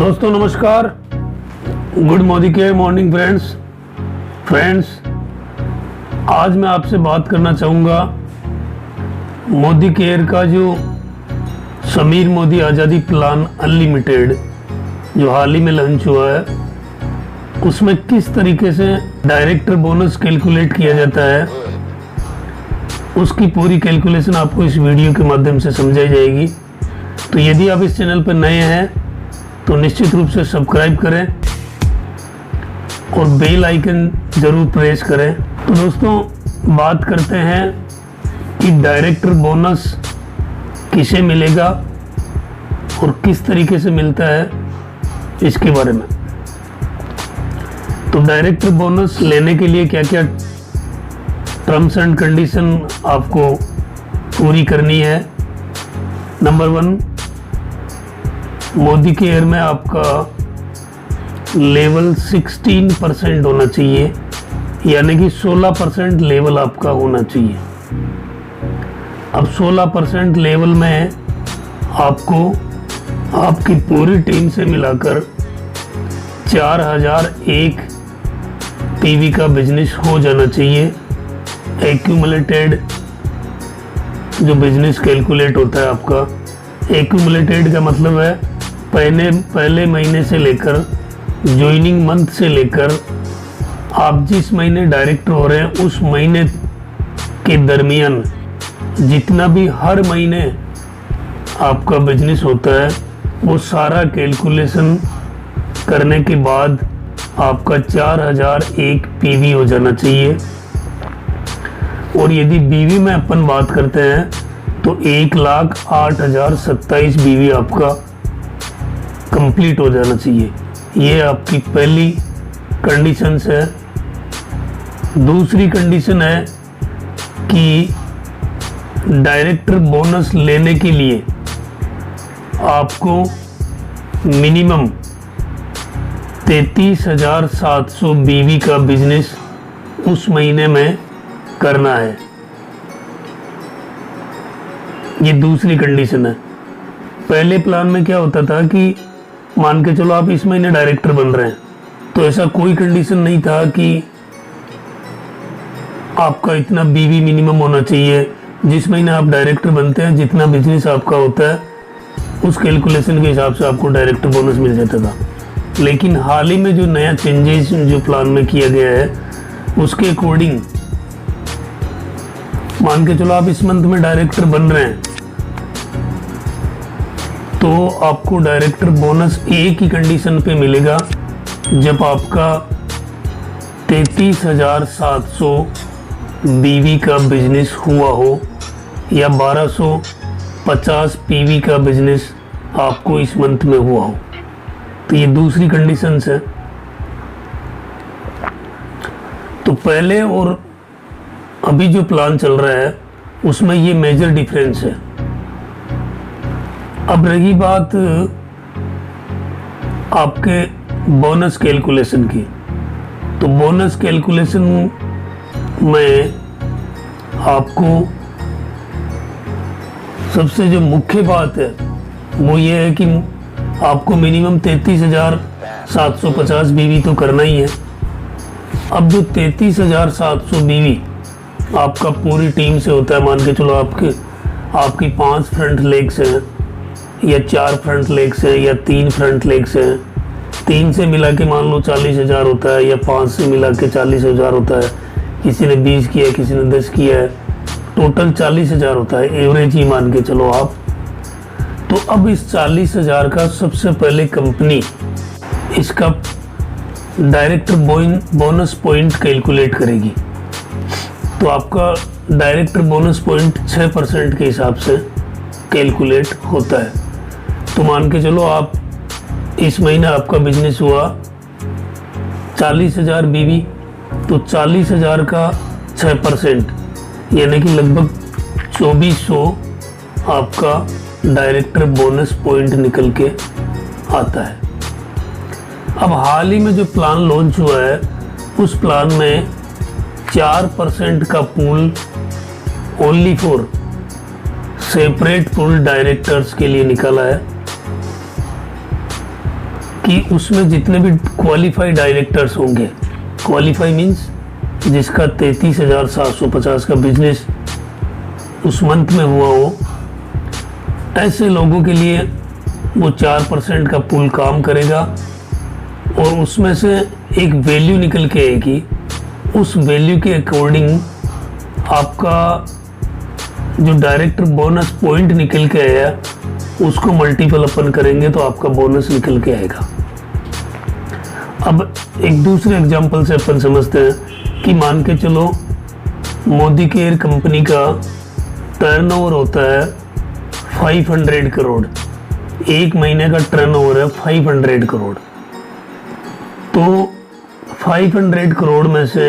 दोस्तों नमस्कार, good Modi care morning friends. आज मैं आपसे बात करना चाहूँगा मोदी केयर का जो समीर मोदी आज़ादी प्लान अनलिमिटेड जो हाल ही में लॉन्च हुआ है, उसमें किस तरीके से डायरेक्टर बोनस कैलकुलेट किया जाता है, उसकी पूरी कैलकुलेशन आपको इस वीडियो के माध्यम से समझाई जाएगी। तो यदि आप इस चैनल पर नए हैं तो निश्चित रूप से सब्सक्राइब करें और बेल आइकन ज़रूर प्रेस करें। तो दोस्तों बात करते हैं कि डायरेक्टर बोनस किसे मिलेगा और किस तरीके से मिलता है, इसके बारे में। तो डायरेक्टर बोनस लेने के लिए क्या क्या टर्म्स एंड कंडीशन आपको पूरी करनी है। नंबर 1, मोदी केयर में आपका लेवल 16% होना चाहिए, यानी कि 16% लेवल आपका होना चाहिए। अब 16% लेवल में आपको आपकी पूरी टीम से मिलाकर 4001 पीवी का बिजनेस हो जाना चाहिए। एक्यूमुलेटेड जो बिजनेस कैलकुलेट होता है आपका, एक्यूमुलेटेड का मतलब है पहले महीने से लेकर ज्वाइनिंग मंथ से लेकर आप जिस महीने डायरेक्टर हो रहे हैं उस महीने के दरमियान जितना भी हर महीने आपका बिजनेस होता है वो सारा कैलकुलेशन करने के बाद आपका 4001 पीवी हो जाना चाहिए। और यदि बीवी में अपन बात करते हैं तो 1,08,027 बीवी आपका कंप्लीट हो जाना चाहिए। ये आपकी पहली कंडीशन है। दूसरी कंडीशन है कि डायरेक्टर बोनस लेने के लिए आपको मिनिमम 33,700 बीवी का बिजनेस उस महीने में करना है। ये दूसरी कंडीशन है। पहले प्लान में क्या होता था कि मान के चलो आप इस महीने डायरेक्टर बन रहे हैं तो ऐसा कोई कंडीशन नहीं था कि आपका इतना बीवी मिनिमम होना चाहिए। जिस महीने आप डायरेक्टर बनते हैं जितना बिजनेस आपका होता है उस कैलकुलेशन के हिसाब से आपको डायरेक्टर बोनस मिल जाता था। लेकिन हाल ही में जो नया चेंजेस जो प्लान में किया गया है उसके अकॉर्डिंग मान के चलो आप इस मंथ में डायरेक्टर बन रहे हैं तो आपको डायरेक्टर बोनस एक ही कंडीशन पे मिलेगा, जब आपका 33,700 बीवी का बिजनेस हुआ हो या 1250 पीवी का बिजनेस आपको इस मंथ में हुआ हो। तो ये दूसरी कंडीशन है। तो पहले और अभी जो प्लान चल रहा है उसमें ये मेजर डिफरेंस है। अब रही बात आपके बोनस कैलकुलेशन की, तो बोनस कैलकुलेशन में आपको सबसे जो मुख्य बात है वो ये है कि आपको मिनिमम 33,750 बीवी तो करना ही है। अब जो 33,700 बीवी आपका पूरी टीम से होता है, मान के चलो आपकी 5 फ्रंट लेग्स हैं या 4 फ्रंट लेग्स हैं या 3 फ्रंट लेग्स हैं, 3 से मिला के मान लो 40,000 होता है या 5 से मिला के 40,000 होता है। किसी ने 20 किया, किसी ने 10 किया है, टोटल 40,000 होता है, एवरेज ही मान के चलो आप। तो अब इस 40,000 का सबसे पहले कंपनी इसका डायरेक्टर बोनस पॉइंट कैलकुलेट करेगी। तो आपका डायरेक्टर बोनस पॉइंट 6% के हिसाब से कैलकुलेट होता है। तो मान के चलो आप इस महीने आपका बिजनेस हुआ 40,000 बीवी, तो 40,000 का 6% यानी कि लगभग 2400 आपका डायरेक्टर बोनस पॉइंट निकल के आता है। अब हाल ही में जो प्लान लॉन्च हुआ है उस प्लान में 4% का pool only for separate pool directors के लिए निकाला है कि उसमें जितने भी क्वालिफाइड डायरेक्टर्स होंगे, क्वालिफाई मीन्स जिसका 33,750 का बिजनेस उस मंथ में हुआ हो, ऐसे लोगों के लिए वो 4% का पुल काम करेगा और उसमें से एक वैल्यू निकल के आएगी। उस वैल्यू के अकॉर्डिंग आपका जो डायरेक्टर बोनस पॉइंट निकल के आया उसको मल्टीपल अपन करेंगे तो आपका बोनस निकल के आएगा। अब एक दूसरे एग्जांपल से अपन समझते हैं कि मान के चलो मोदी केयर कंपनी का टर्नओवर होता है 500 करोड़, एक महीने का टर्नओवर है 500 करोड़। तो 500 करोड़ में से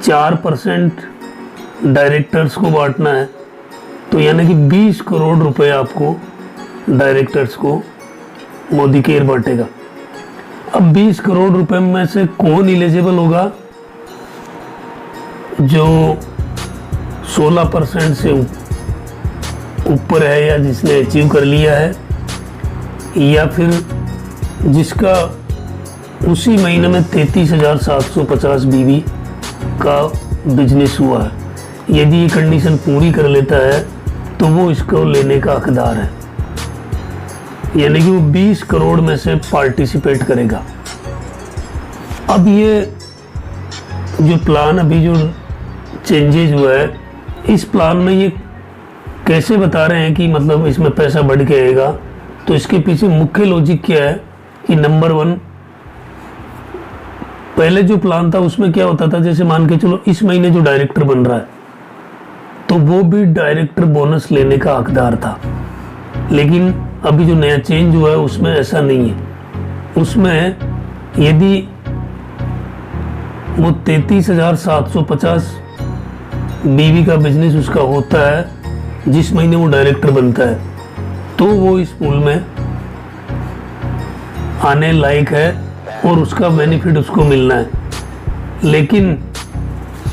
4% डायरेक्टर्स को बांटना है, तो यानी कि 20 करोड़ रुपए आपको डायरेक्टर्स को मोदी केयर बांटेगा। अब 20 करोड़ रुपए में से कौन एलिजिबल होगा? जो 16% से ऊपर है या जिसने अचीव कर लिया है, या फिर जिसका उसी महीने में 33,750 बीवी का बिजनेस हुआ है। यदि ये कंडीशन पूरी कर लेता है तो वो इसको लेने का हकदार है, यानी कि वो 20 करोड़ में से पार्टिसिपेट करेगा। अब ये जो प्लान अभी जो चेंजेज हुआ है, इस प्लान में ये कैसे बता रहे हैं कि मतलब इसमें पैसा बढ़ के आएगा? तो इसके पीछे मुख्य लॉजिक क्या है कि नंबर 1, पहले जो प्लान था उसमें क्या होता था, जैसे मान के चलो इस महीने जो डायरेक्टर बन रहा है तो वो भी डायरेक्टर बोनस लेने का हकदार था। लेकिन अभी जो नया चेंज हुआ है उसमें ऐसा नहीं है। उसमें यदि वो 33,750 बीवी का बिजनेस उसका होता है जिस महीने वो डायरेक्टर बनता है, तो वो इस पूल में आने लायक है और उसका बेनिफिट उसको मिलना है। लेकिन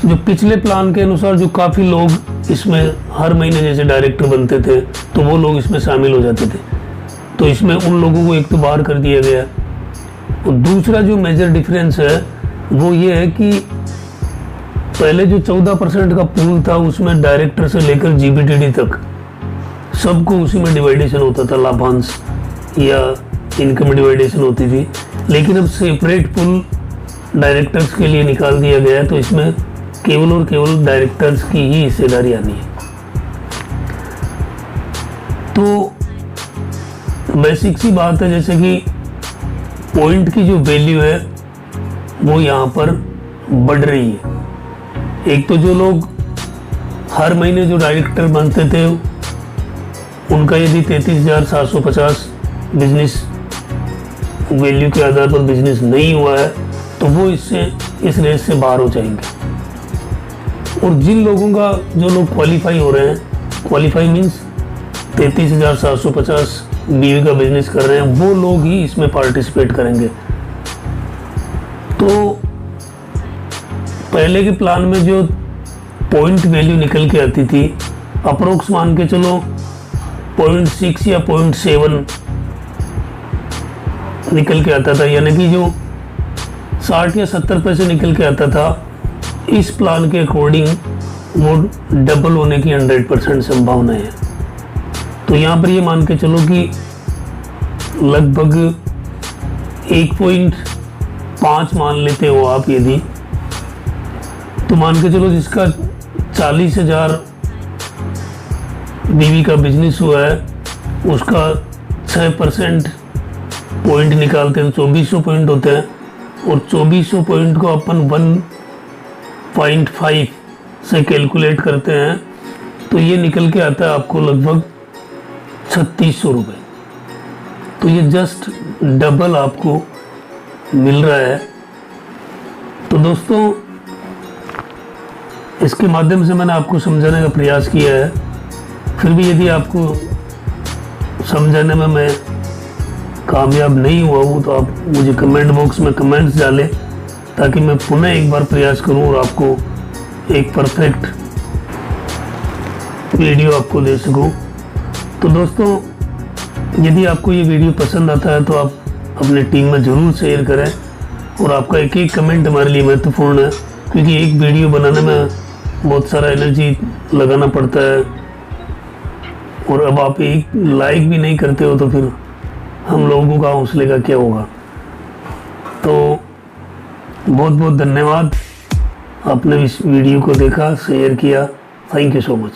जो पिछले प्लान के अनुसार जो काफ़ी लोग इसमें हर महीने जैसे डायरेक्टर बनते थे तो वो लोग इसमें शामिल हो जाते थे, तो इसमें उन लोगों को एक तो बाहर कर दिया गया। और दूसरा जो मेजर डिफरेंस है वो ये है कि पहले जो 14% का पूल था उसमें डायरेक्टर से लेकर जीबीटीडी तक सबको उसी में डिवाइडेशन होता था, लाभांश या इनकम डिवाइडेशन होती थी। लेकिन अब सेपरेट पूल डायरेक्टर्स के लिए निकाल दिया गया है, तो इसमें केवल और केवल डायरेक्टर्स की ही हिस्सेदारी आनी है। तो बेसिक सी बात है, जैसे कि पॉइंट की जो वैल्यू है वो यहाँ पर बढ़ रही है। एक तो जो लोग हर महीने जो डायरेक्टर बनते थे उनका यदि 33,750 बिजनेस वैल्यू के आधार पर बिजनेस नहीं हुआ है तो वो इससे इस रेस से बाहर हो जाएंगे। और जिन लोगों का जो लोग क्वालिफाई हो रहे हैं, क्वालिफाई मीन्स 33,750 बीवी का बिजनेस कर रहे हैं, वो लोग ही इसमें पार्टिसिपेट करेंगे। तो पहले के प्लान में जो पॉइंट वैल्यू निकल के आती थी अप्रोक्स मान के चलो 0.6 या 0.7 निकल के आता था, यानी कि जो 60 या 70 पैसे निकल के आता था, इस प्लान के अकॉर्डिंग वो डबल होने की 100% संभावना है। तो यहाँ पर ये मान के चलो कि लगभग 1.5 मान लेते हो आप, यदि तो मान के चलो जिसका 40,000 बीवी का बिजनेस हुआ है उसका 6% पॉइंट निकालते हैं, 2400 पॉइंट होते हैं। और 2400 पॉइंट को अपन 1.5 से कैलकुलेट करते हैं तो ये निकल के आता है आपको लगभग 3600 रुपये। तो ये जस्ट डबल आपको मिल रहा है। तो दोस्तों इसके माध्यम से मैंने आपको समझाने का प्रयास किया है। फिर भी यदि आपको समझाने में मैं कामयाब नहीं हुआ हूँ तो आप मुझे कमेंट बॉक्स में कमेंट्स डालें ताकि मैं पुनः एक बार प्रयास करूँ और आपको एक परफेक्ट वीडियो आपको दे सकूँ। तो दोस्तों यदि आपको ये वीडियो पसंद आता है तो आप अपने टीम में ज़रूर शेयर करें, और आपका एक एक कमेंट हमारे लिए महत्वपूर्ण है, क्योंकि एक वीडियो बनाने में बहुत सारा एनर्जी लगाना पड़ता है, और अब आप एक लाइक भी नहीं करते हो तो फिर हम लोगों का हौसले का क्या होगा। तो बहुत बहुत धन्यवाद, आपने इस वीडियो को देखा, शेयर किया। Thank you so much.